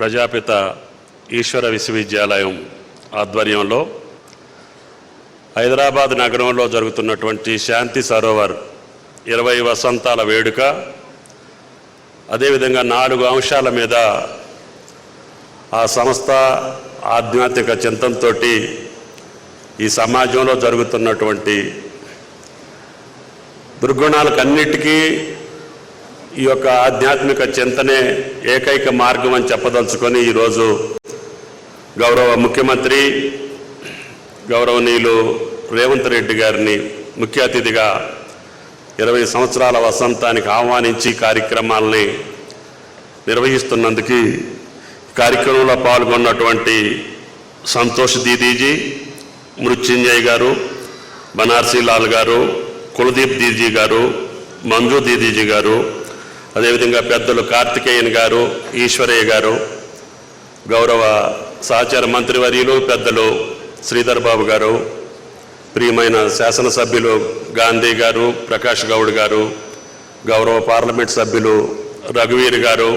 ప్రజాపిత ఈశ్వర విశ్వవిద్యాలయం ఆధ్వర్యంలో హైదరాబాద్ నగరంలో జరుగుతున్నటువంటి శాంతి సరోవర్ 20 వసంతాల వేడుక, అదేవిధంగా 4 అంశాల మీద ఆ సంస్థ ఆధ్యాత్మిక చింతనతో ఈ సమాజంలో జరుగుతున్నటువంటి దుర్గుణాలకన్నిటికీ ఈ యొక్క ఆధ్యాత్మిక చింతనే ఏకైక మార్గం అని చెప్పదలుచుకొని ఈరోజు గౌరవ ముఖ్యమంత్రి గౌరవనీయులు రేవంత్ రెడ్డి గారిని ముఖ్య అతిథిగా 20 సంవత్సరాల వసంతానికి ఆహ్వానించి కార్యక్రమాలని నిర్వహిస్తున్నందుకు కార్యక్రమంలో పాల్గొన్నటువంటి సంతోష్ దీదీజీ, మృత్యుంజయ్ గారు, బనార్సీ లాల్ గారు, కులదీప్ దీదీ గారు, మంజు దీదీజీ గారు, అదేవిధంగా పెద్దలు కార్తికేయన్ గారు, ఈశ్వరయ్య గారు, గౌరవ సహచార మంత్రివర్యులు పెద్దలు శ్రీధర్ బాబు గారు, ప్రియమైన శాసనసభ్యులు గాంధీ గారు, ప్రకాష్ గౌడ్ గారు, గౌరవ పార్లమెంట్ సభ్యులు రఘువీర్ గారు,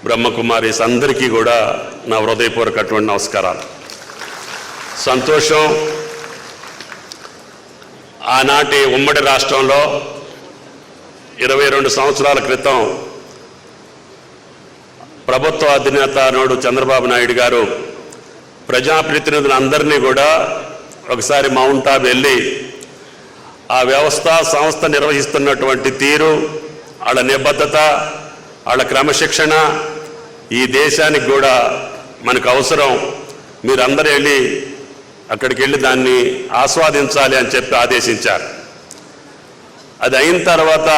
బ్రహ్మకుమారీస్ అందరికీ కూడా నా హృదయపూర్వకటువంటి నమస్కారాలు. సంతోషం, ఆనాటి ఉమ్మడి రాష్ట్రంలో 22 సంవత్సరాల క్రితం ప్రభుత్వ అధినేత నాడు చంద్రబాబు నాయుడు గారు ప్రజాప్రతినిధులందరినీ కూడా ఒకసారి మౌంట్ ఆబు వెళ్ళి ఆ సంస్థ నిర్వహిస్తున్నటువంటి తీరు, వాళ్ళ నిబద్ధత, వాళ్ళ క్రమశిక్షణ ఈ దేశానికి కూడా మనకు అవసరం, మీరందరూ వెళ్ళి అక్కడికి వెళ్ళి దాన్ని ఆస్వాదించాలి అని చెప్పి ఆదేశించారు. అది అయిన తర్వాత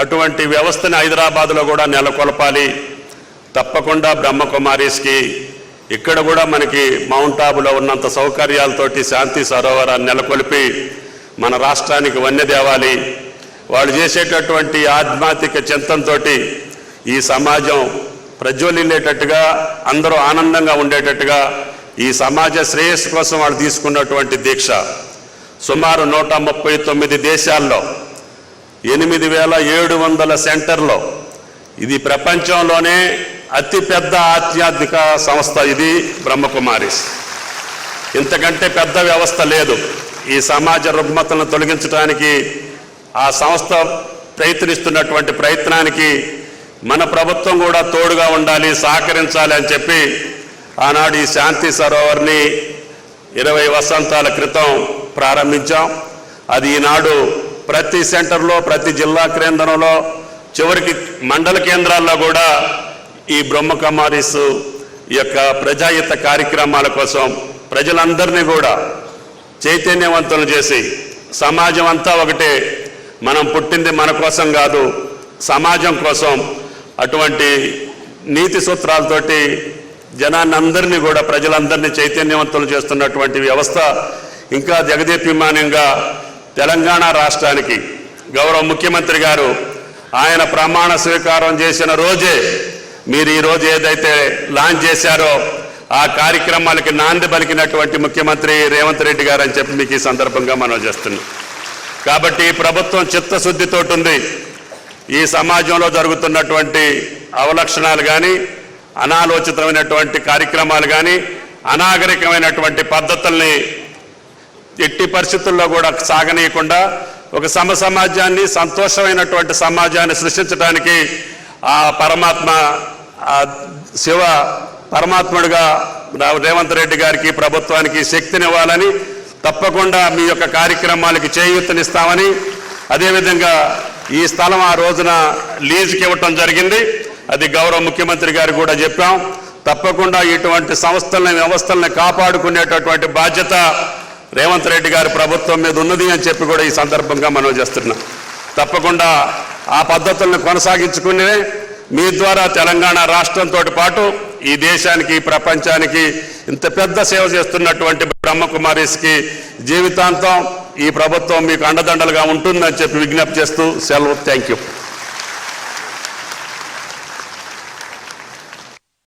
అటువంటి వ్యవస్థని హైదరాబాద్లో కూడా నెలకొల్పాలి, తప్పకుండా బ్రహ్మకుమారీస్కి ఇక్కడ కూడా మనకి మౌంట్ ఆబులో ఉన్నంత సౌకర్యాలతోటి శాంతి సరోవరాన్ని నెలకొల్పి మన రాష్ట్రానికి వన్నె తేవాలి. వాళ్ళు చేసేటటువంటి ఆధ్యాత్మిక చింతనతో ఈ సమాజం ప్రజ్వలిల్లేటట్టుగా, అందరూ ఆనందంగా ఉండేటట్టుగా ఈ సమాజ శ్రేయస్సు కోసం వాళ్ళు తీసుకున్నటువంటి దీక్ష సుమారు 139 దేశాల్లో 8700 సెంటర్లో, ఇది ప్రపంచంలోనే అతిపెద్ద ఆధ్యాత్మిక సంస్థ ఇది బ్రహ్మకుమారీస్. ఇంతకంటే పెద్ద వ్యవస్థ లేదు. ఈ సమాజ రుగ్మతలను తొలగించడానికి ఆ సంస్థ ప్రయత్నిస్తున్నటువంటి ప్రయత్నానికి మన ప్రభుత్వం కూడా తోడుగా ఉండాలి, సహకరించాలి అని చెప్పి ఆనాడు ఈ శాంతి సరోవర్ని 20 వసంతాల క్రితం ప్రారంభించాం. అది ఈనాడు ప్రతి సెంటర్లో, ప్రతి జిల్లా కేంద్రంలో, చివరికి మండల కేంద్రాల్లో కూడా ఈ బ్రహ్మకుమారీస్ యొక్క ప్రజాహిత కార్యక్రమాల కోసం ప్రజలందరినీ కూడా చైతన్యవంతులు చేసి, సమాజం అంతా ఒకటే, మనం పుట్టింది మన కోసం కాదు సమాజం కోసం, అటువంటి నీతి సూత్రాలతోటి జనాన్ని అందరినీ కూడా ప్రజలందరినీ చైతన్యవంతులు చేస్తున్నటువంటి వ్యవస్థ ఇంకా జగదేపీమానంగా తెలంగాణ రాష్ట్రానికి గౌరవ ముఖ్యమంత్రి గారు ఆయన ప్రమాణ స్వీకారం చేసిన రోజే మీరు ఈరోజు ఏదైతే లాంచ్ చేశారో ఆ కార్యక్రమాలకి నాంది పలికినటువంటి ముఖ్యమంత్రి రేవంత్ రెడ్డి గారు అని చెప్పి మీకు ఈ సందర్భంగా మనం చేస్తున్నాం. కాబట్టి ప్రభుత్వం చిత్తశుద్ధితో ఉంది. ఈ సమాజంలో జరుగుతున్నటువంటి అవలక్షణాలు కానీ, అనాలోచితమైనటువంటి కార్యక్రమాలు కానీ, అనాగరికమైనటువంటి పద్ధతుల్ని ఎట్టి పరిస్థితుల్లో కూడా సాగనీయకుండా ఒక సమాజాన్ని, సంతోషమైనటువంటి సమాజాన్ని సృష్టించడానికి ఆ పరమాత్మ, శివ పరమాత్ముడిగా రేవంత్ రెడ్డి గారికి, ప్రభుత్వానికి శక్తినివ్వాలని, తప్పకుండా మీ యొక్క కార్యక్రమాలకి చేయూతనిస్తామని, అదేవిధంగా ఈ స్థలం ఆ రోజున లీజుకి ఇవ్వటం జరిగింది. అది గౌరవ ముఖ్యమంత్రి గారు కూడా చెప్పాం. తప్పకుండా ఇటువంటి సంస్థలని, వ్యవస్థల్ని కాపాడుకునేటటువంటి బాధ్యత రేవంత్ రెడ్డి గారి ప్రభుత్వం మీద ఉన్నది అని చెప్పి కూడా ఈ సందర్భంగా మనం చేస్తున్నాం. తప్పకుండా ఆ పద్ధతులను కొనసాగించుకునే మీ ద్వారా తెలంగాణ రాష్ట్రంతో పాటు ఈ దేశానికి, ప్రపంచానికి ఇంత పెద్ద సేవ చేస్తున్నటువంటి బ్రహ్మకుమారీస్కి జీవితాంతం ఈ ప్రభుత్వం మీకు అండదండలుగా ఉంటుందని చెప్పి విజ్ఞప్తి చేస్తూ సెలవు. Thank you.